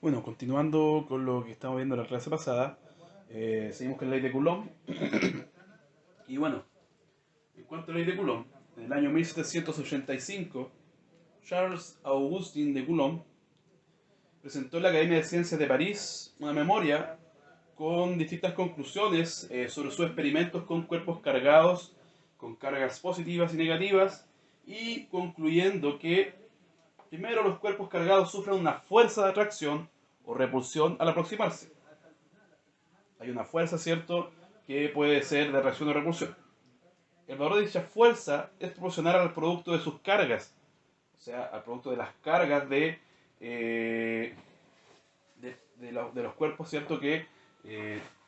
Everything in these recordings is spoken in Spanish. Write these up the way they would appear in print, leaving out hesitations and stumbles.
Bueno, continuando con lo que estamos viendo en la clase pasada, seguimos con la ley de Coulomb. Y bueno, en cuanto a la ley de Coulomb, en el año 1785, Charles Augustin de Coulomb presentó en la Academia de Ciencias de París una memoria con distintas conclusiones sobre sus experimentos con cuerpos cargados, con cargas positivas y negativas, y concluyendo que primero los cuerpos cargados sufren una fuerza de atracción o repulsión al aproximarse. Hay una fuerza, ¿cierto?, que puede ser de atracción o repulsión. El valor de dicha fuerza es proporcional al producto de sus cargas, o sea, al producto de las cargas eh, de los cuerpos, ¿cierto?, que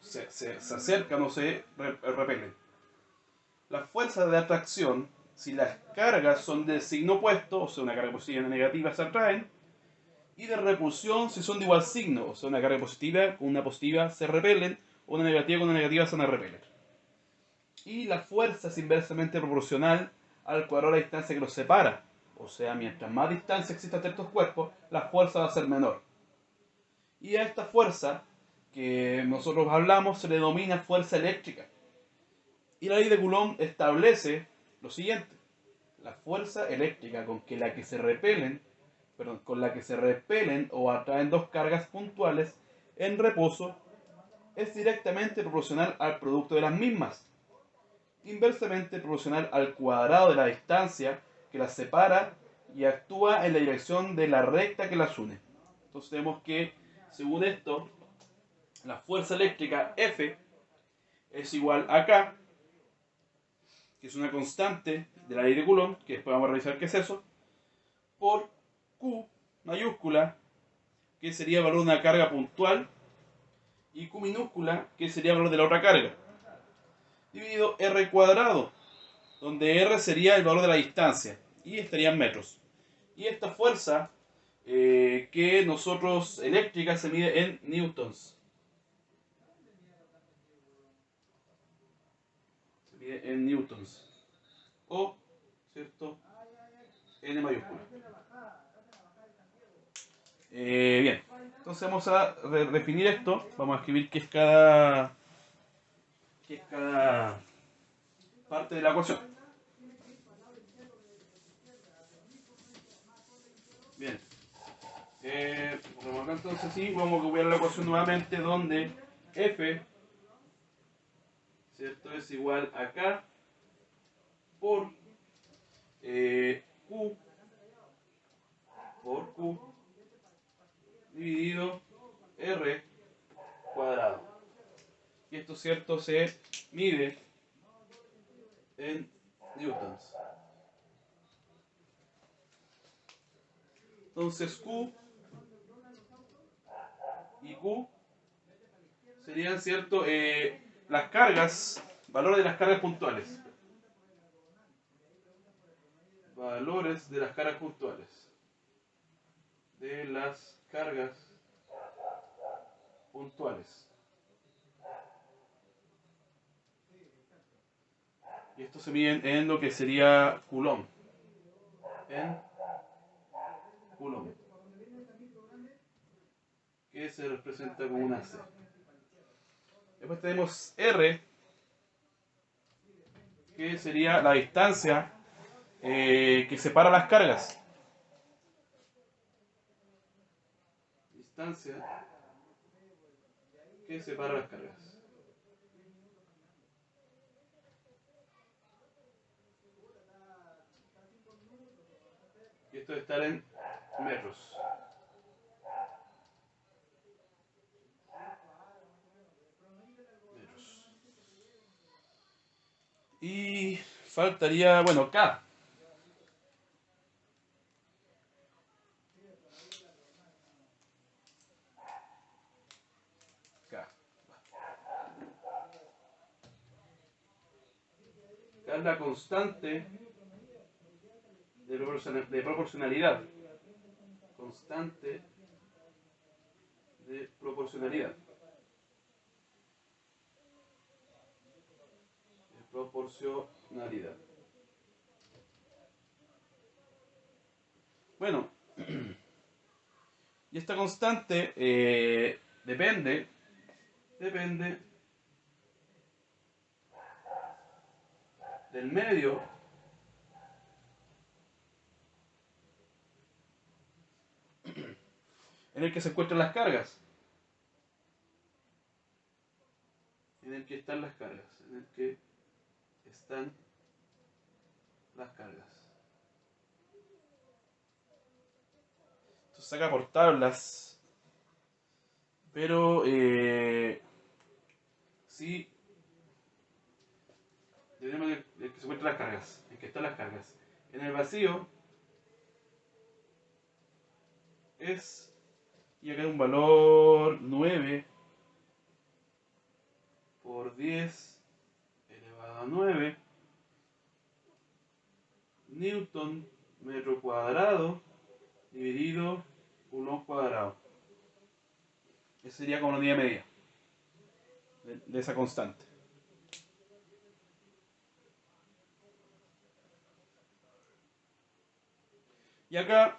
se acercan o se repelen. La fuerza de atracción, si las cargas son de signo opuesto, o sea, una carga positiva y una negativa, se atraen, y de repulsión si son de igual signo, o sea, una carga positiva con una positiva se repelen, o una negativa con una negativa se van a repeler. Y la fuerza es inversamente proporcional al cuadrado de la distancia que los separa. O sea, mientras más distancia exista entre estos cuerpos, la fuerza va a ser menor. Y a esta fuerza que nosotros hablamos se le denomina fuerza eléctrica. Y la ley de Coulomb establece lo siguiente: la fuerza eléctrica con la que se repelen o atraen dos cargas puntuales en reposo es directamente proporcional al producto de las mismas, inversamente proporcional al cuadrado de la distancia que las separa y actúa en la dirección de la recta que las une. Entonces tenemos que, según esto, la fuerza eléctrica F es igual a K, que es una constante de la ley de Coulomb, que después vamos a revisar qué es eso, por Q mayúscula, que sería el valor de una carga puntual, y Q minúscula, que sería el valor de la otra carga, dividido R cuadrado, donde R sería el valor de la distancia, y estaría en metros. Y esta fuerza que nosotros eléctrica se mide en newtons. Se mide en newtons. O, ¿cierto? N mayúscula. Bien. Entonces vamos a definir esto. Vamos a escribir qué es cada parte de la ecuación. Bien. Por acá entonces sí, vamos a copiar la ecuación nuevamente donde F, ¿cierto?, es igual a K por Q por Q dividido R cuadrado. Y esto, ¿cierto?, se mide en newtons. Entonces Q y Q serían, ¿cierto?, las cargas, valores de las cargas puntuales. Valores de las cargas puntuales. De las cargas puntuales. Y esto se mide en lo que sería Coulomb. En Coulomb. Que se representa como una C. Después tenemos R, que sería la distancia que separa las cargas. Distancia que separa las cargas. Y esto debe estar en metros. Y faltaría, bueno, K. K. K es la constante de proporcionalidad. Constante de proporcionalidad. De proporcionalidad. Bueno, Y esta constante depende del medio en el que se encuentran las cargas. En el que están las cargas. En el que están las cargas. Esto se saca por tablas. Pero sí tenemos el que se encuentran las cargas. En el que están las cargas. En el vacío es, y acá hay un valor 9 por 10 elevado a 9 Newton metro cuadrado dividido Coulomb cuadrado. Esa sería como una unidad media de esa constante. Y acá,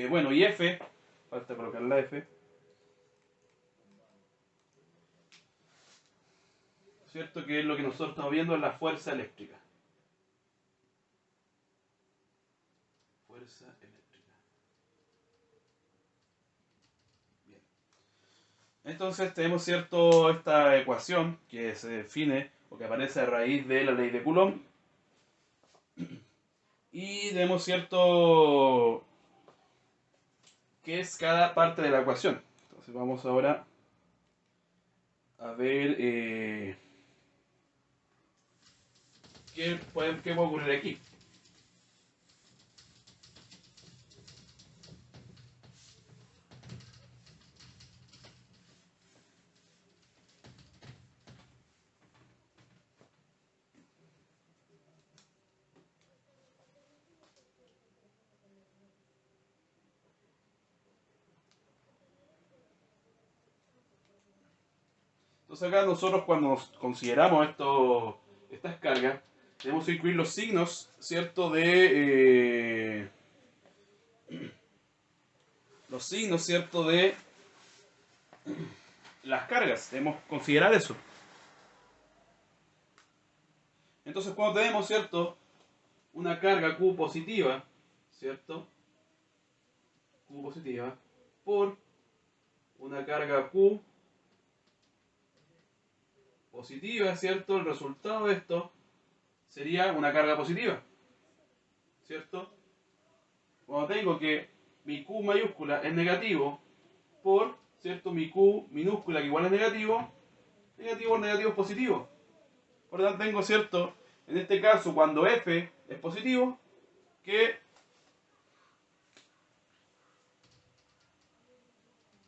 bueno, y F, falta colocar la F, ¿cierto? Que es lo que nosotros estamos viendo en la fuerza eléctrica. Fuerza eléctrica. Bien. Entonces tenemos, ¿cierto? Esta ecuación que se define o que aparece a raíz de la ley de Coulomb. Y tenemos, ¿cierto? ¿Qué es cada parte de la ecuación? Entonces vamos ahora a ver qué puede ocurrir aquí. Entonces acá nosotros cuando nos consideramos estas cargas, tenemos que incluir los signos, ¿cierto? Los signos, ¿cierto? De las cargas. Debemos considerar eso. Entonces cuando tenemos, ¿cierto? Una carga Q positiva, ¿cierto? Q positiva por una carga Q positiva, ¿cierto? El resultado de esto sería una carga positiva, ¿cierto? Cuando tengo que mi Q mayúscula es negativo por, ¿cierto? Mi Q minúscula que igual es negativo, negativo es positivo. Por lo tanto tengo, ¿cierto? En este caso, cuando F es positivo, que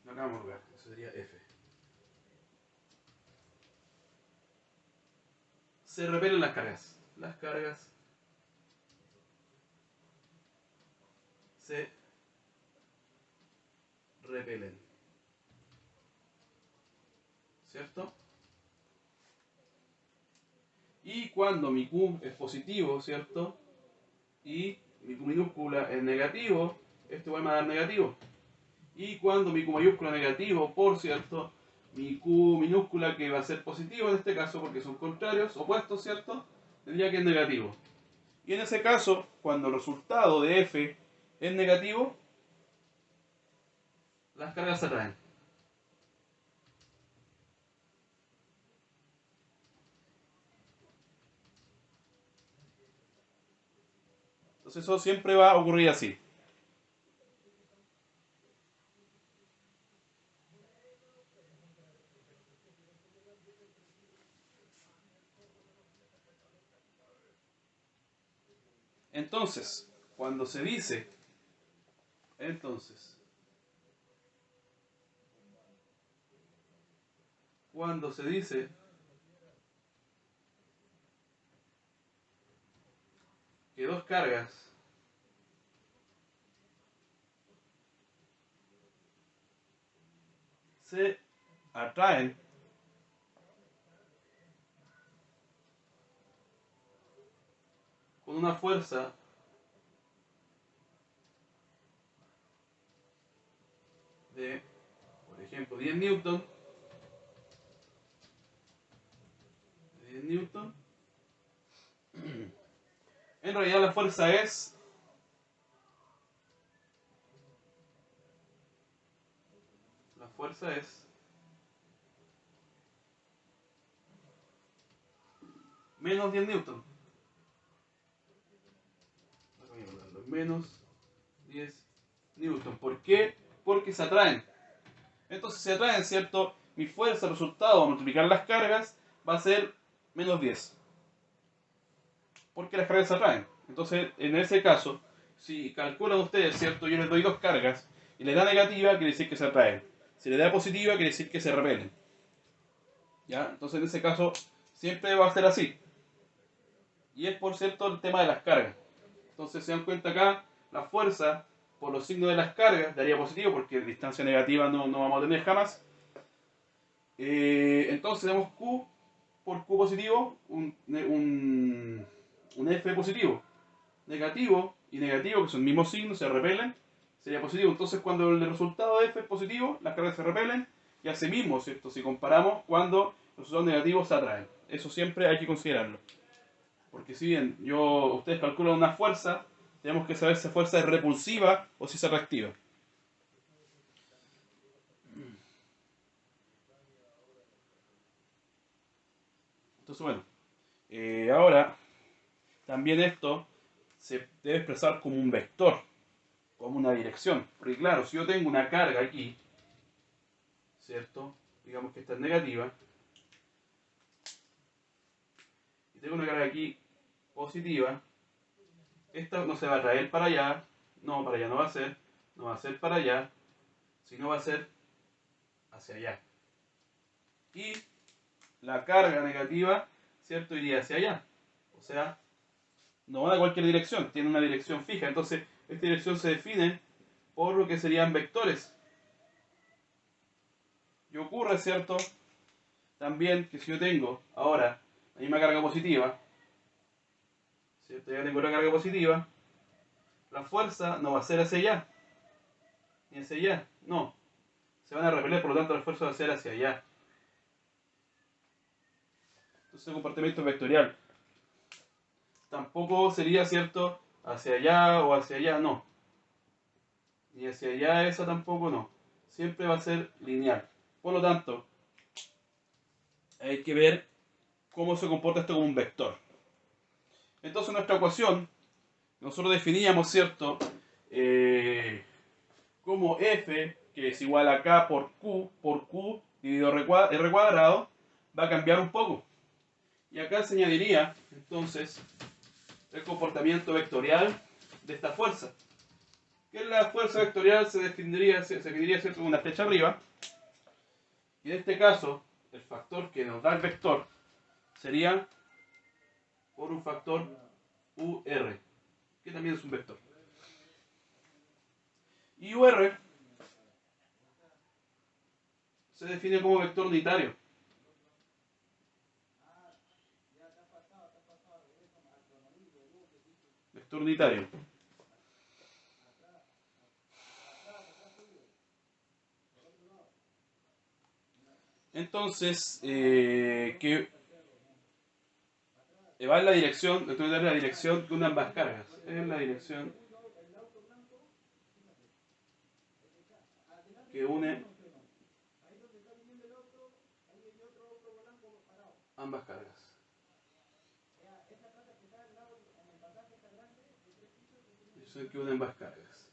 no acabamos de ver, eso sería F. Se repelen las cargas. Las cargas se repelen. ¿Cierto? Y cuando mi Q es positivo, ¿cierto? Y mi Q minúscula es negativo, esto va a dar negativo. Y cuando mi Q mayúscula es negativo, por cierto, mi Q minúscula que va a ser positivo en este caso porque son contrarios, opuestos, ¿cierto? Tendría que es negativo. Y en ese caso, cuando el resultado de F es negativo, las cargas se atraen. Entonces eso siempre va a ocurrir así. Entonces, cuando se dice, entonces, cuando se dice que dos cargas se atraen con una fuerza de, por ejemplo, 10 newton, en realidad la fuerza es menos 10 newton. Menos 10 newton. ¿Por qué? Porque se atraen. Entonces se atraen, ¿cierto? Mi fuerza, resultado, a multiplicar las cargas, va a ser menos 10. Porque las cargas se atraen. Entonces, en ese caso, si calculan ustedes, ¿cierto? Yo les doy dos cargas y le da negativa, quiere decir que se atraen. Si le da positiva, quiere decir que se repelen. ¿Ya? Entonces, en ese caso, siempre va a ser así. Y es, por cierto, el tema de las cargas. Entonces, se dan cuenta acá, la fuerza por los signos de las cargas daría positivo, porque distancia negativa no vamos a tener jamás. Entonces tenemos Q por Q positivo, un F positivo. Negativo y negativo, que son el mismo signo, se repelen, sería positivo. Entonces cuando el resultado de F es positivo, las cargas se repelen, y así mismo, ¿cierto? Si comparamos, cuando los resultados negativos se atraen. Eso siempre hay que considerarlo. Porque si bien ustedes calculan una fuerza, tenemos que saber si esa fuerza es repulsiva o si es atractiva. Entonces, bueno, ahora también esto se debe expresar como un vector, como una dirección. Porque claro, si yo tengo una carga aquí, ¿cierto? Digamos que esta es negativa, y tengo una carga aquí positiva, esta no se va a traer para allá no va a ser, no va a ser para allá, sino va a ser hacia allá. Y la carga negativa, ¿cierto? Iría hacia allá. O sea, no van a cualquier dirección, tiene una dirección fija. Entonces, esta dirección se define por lo que serían vectores. Y ocurre, ¿cierto? También que si yo tengo ahora la misma carga positiva, ¿cierto? Ya tengo la carga positiva, la fuerza no va a ser hacia allá, ni hacia allá, no. Se van a repeler, por lo tanto la fuerza va a ser hacia allá. Entonces el comportamiento es vectorial. Tampoco sería, ¿cierto? Hacia allá o hacia allá, no. Ni hacia allá esa tampoco, no. Siempre va a ser lineal. Por lo tanto, hay que ver cómo se comporta esto como un vector. Entonces nuestra ecuación, nosotros definíamos, ¿cierto? Como f, que es igual a k por q dividido r cuadrado, va a cambiar un poco. Y acá se añadiría, entonces, el comportamiento vectorial de esta fuerza. Que la fuerza vectorial se definiría ¿cierto? Con una flecha arriba. Y en este caso, el factor que nos da el vector sería por un factor UR, que también es un vector. Y UR se define como vector unitario. Vector unitario. Entonces, que va en la dirección, vector unitario es la dirección que unen ambas cargas. Es la dirección que une ambas cargas. Dirección que une ambas cargas.